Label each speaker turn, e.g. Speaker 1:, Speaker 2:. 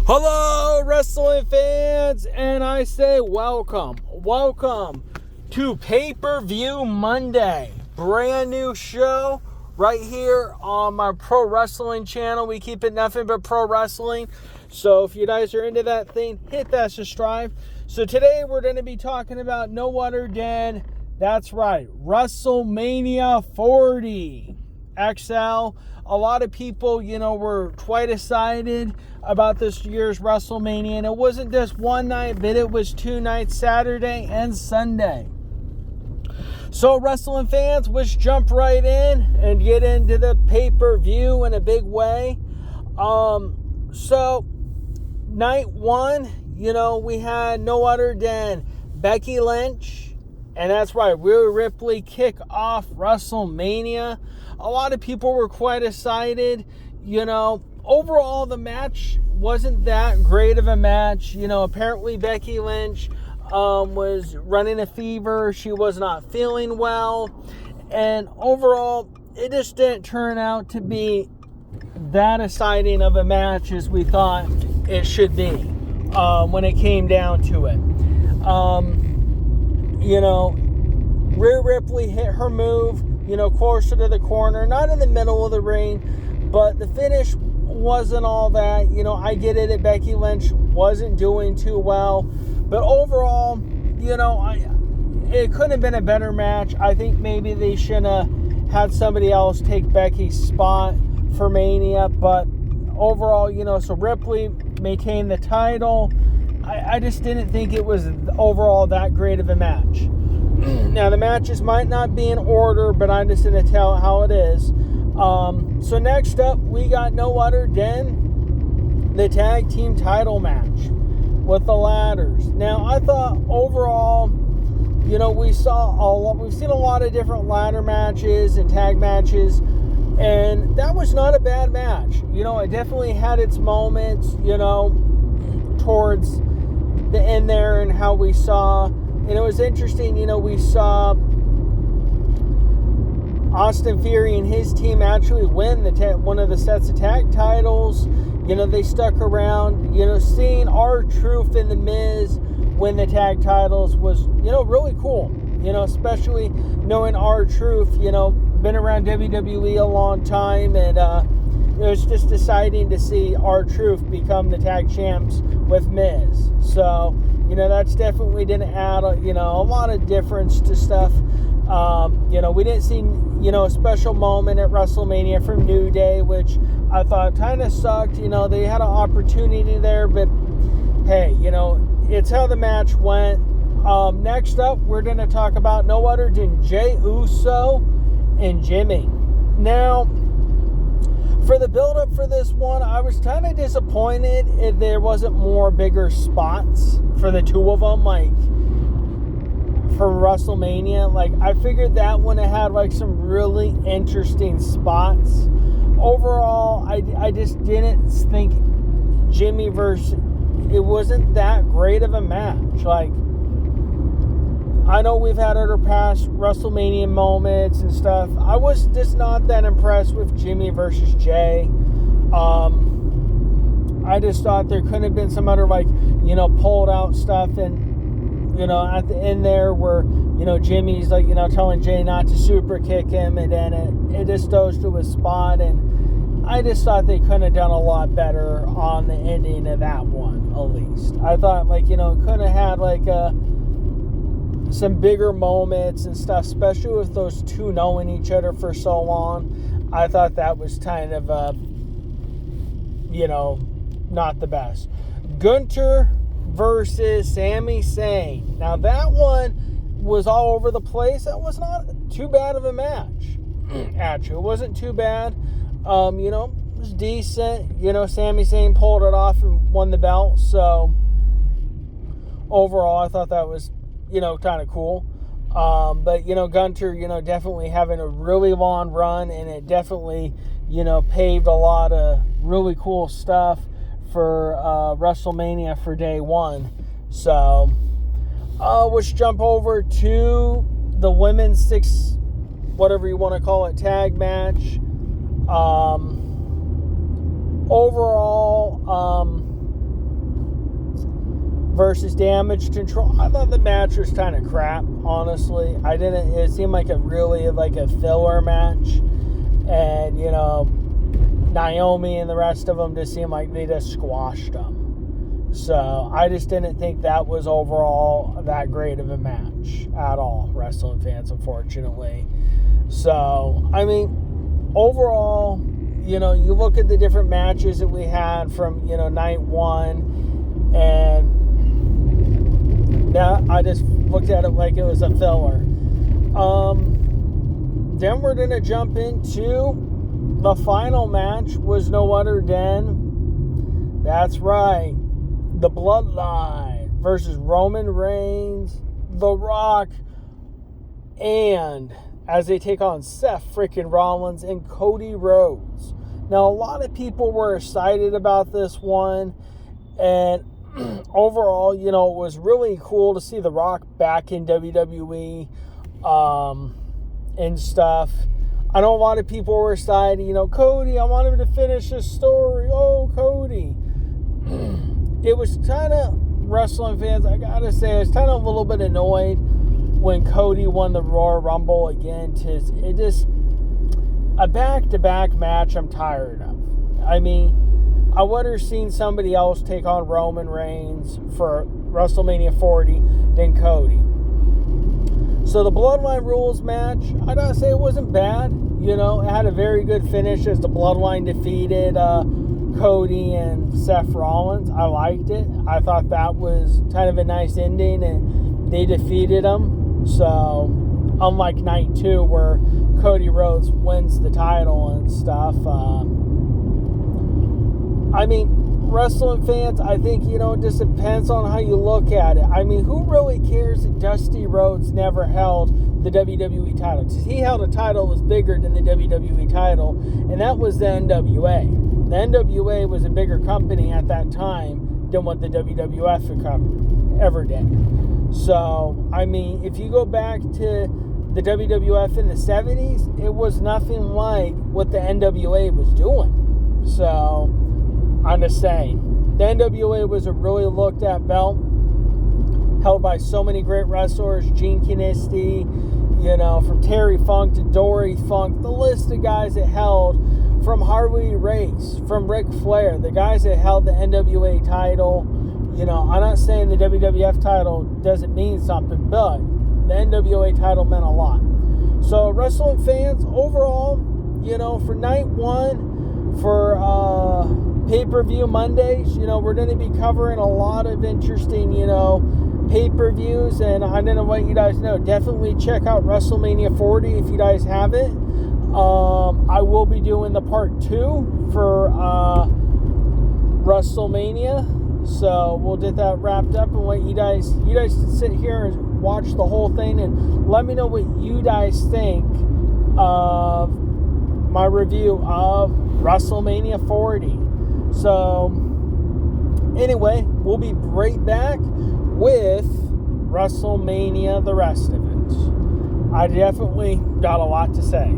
Speaker 1: Hello, wrestling fans, and I say welcome to Pay-Per-View Monday. Brand new show right here on my pro wrestling channel. We keep it nothing but pro wrestling. So if you guys are into that thing, hit that subscribe. So today we're going to be talking about no other than, that's right, WrestleMania 40 XL. A lot of people, were quite excited about this year's WrestleMania. And it wasn't just one night, but it was 2 nights, Saturday and Sunday. So wrestling fans, let's jump right in and get into the pay-per-view in a big way. So night one, we had no other than Becky Lynch. And that's right, Rhea Ripley kick off WrestleMania. A lot of people were quite excited. Overall, the match wasn't that great of a match. Apparently Becky Lynch was running a fever. She was not feeling well. And overall, it just didn't turn out to be that exciting of a match as we thought it should be when it came down to it. Rhea Ripley hit her move, closer to the corner, not in the middle of the ring, but the finish wasn't all that. I get it that Becky Lynch wasn't doing too well, but overall, it couldn't have been a better match. I think maybe they should have had somebody else take Becky's spot for Mania, but overall, so Ripley maintained the title. I just didn't think it was overall that great of a match. Now, the matches might not be in order, but I'm just going to tell how it is. So next up, we got no other than the tag team title match with the ladders. Now, I thought overall, we've seen a lot of different ladder matches and tag matches, and that was not a bad match. It definitely had its moments, towards the end there, and how we saw. And it was interesting, we saw Austin Theory and his team actually win one of the sets of tag titles. They stuck around. Seeing R-Truth and The Miz win the tag titles was, really cool. Especially knowing R-Truth, been around WWE a long time. And it was just exciting to see R-Truth become the tag champs with Miz. So, that's definitely didn't add, a lot of difference to stuff. We didn't see, a special moment at WrestleMania from New Day, which I thought kind of sucked. They had an opportunity there, but hey, it's how the match went. Next up, we're going to talk about no other than Jey Uso and Jimmy. Now, for the build-up for this one, I was kind of disappointed if there wasn't more bigger spots for the two of them, for WrestleMania. I figured that one had, some really interesting spots. Overall, I just didn't think Jimmy it wasn't that great of a match. I know we've had other past WrestleMania moments and stuff. I was just not that impressed with Jimmy versus Jay. I just thought there could have been some other, pulled out stuff. And, at the end there where, Jimmy's, telling Jay not to super kick him. And then it just goes to a spot. And I just thought they could have done a lot better on the ending of that one, at least. I thought, could have had, some bigger moments and stuff, especially with those two knowing each other for so long. I thought that was kind of, not the best. Gunther versus Sami Zayn. Now, that one was all over the place. That was not too bad of a match. Actually, it wasn't too bad. It was decent. Sami Zayn pulled it off and won the belt. So, overall, I thought that was kind of cool. But, Gunther, definitely having a really long run, and it definitely, paved a lot of really cool stuff for WrestleMania for day one. So, let's jump over to the women's whatever you want to call it, tag match. Overall, versus Damage Control. I thought the match was kind of crap, honestly. It seemed like a filler match. And, you know, Naomi and the rest of them just seemed like they just squashed them. So I just didn't think that was overall that great of a match at all, wrestling fans, unfortunately. So, I mean, overall, you know, you look at the different matches that we had from, you know, night one, and now I just looked at it like it was a filler. Then we're going to jump into the final match was no other than, that's right, the Bloodline versus Roman Reigns, The Rock, and as they take on Seth freaking Rollins and Cody Rhodes. Now, a lot of people were excited about this one, and overall, you know, it was really cool to see The Rock back in WWE and stuff. I know a lot of people were excited, you know, Cody, I want him to finish his story. Oh, Cody. It was kind of, wrestling fans, I gotta say, I was kind of a little bit annoyed when Cody won the Royal Rumble again. It just, a back-to-back match I'm tired of. I mean, I would have seen somebody else take on Roman Reigns for WrestleMania 40 than Cody. So the Bloodline Rules match, I gotta say it wasn't bad. You know, it had a very good finish as the Bloodline defeated Cody and Seth Rollins. I liked it. I thought that was kind of a nice ending, and they defeated them. So, unlike night two where Cody Rhodes wins the title and stuff. I mean, wrestling fans, I think, you know, it just depends on how you look at it. I mean, who really cares that Dusty Rhodes never held the WWE title? Because he held a title that was bigger than the WWE title, and that was the NWA. The NWA was a bigger company at that time than what the WWF ever did. So, I mean, if you go back to the WWF in the 70s, it was nothing like what the NWA was doing. So, I'm just saying, the NWA was a really looked at belt, held by so many great wrestlers, Gene Kiniski, you know, from Terry Funk to Dory Funk, the list of guys that held, from Harley Race, from Ric Flair, the guys that held the NWA title. You know, I'm not saying the WWF title doesn't mean something, but the NWA title meant a lot. So, wrestling fans, overall, you know, for night one, for pay-per-view Mondays, you know, we're going to be covering a lot of interesting, you know, pay-per-views, and I'm going to let you guys know, definitely check out WrestleMania 40 if you guys haven't. I will be doing the part 2 for WrestleMania, so we'll get that wrapped up and let you guys sit here and watch the whole thing and let me know what you guys think of my review of WrestleMania 40. So, anyway, we'll be right back with WrestleMania, the rest of it. I definitely got a lot to say.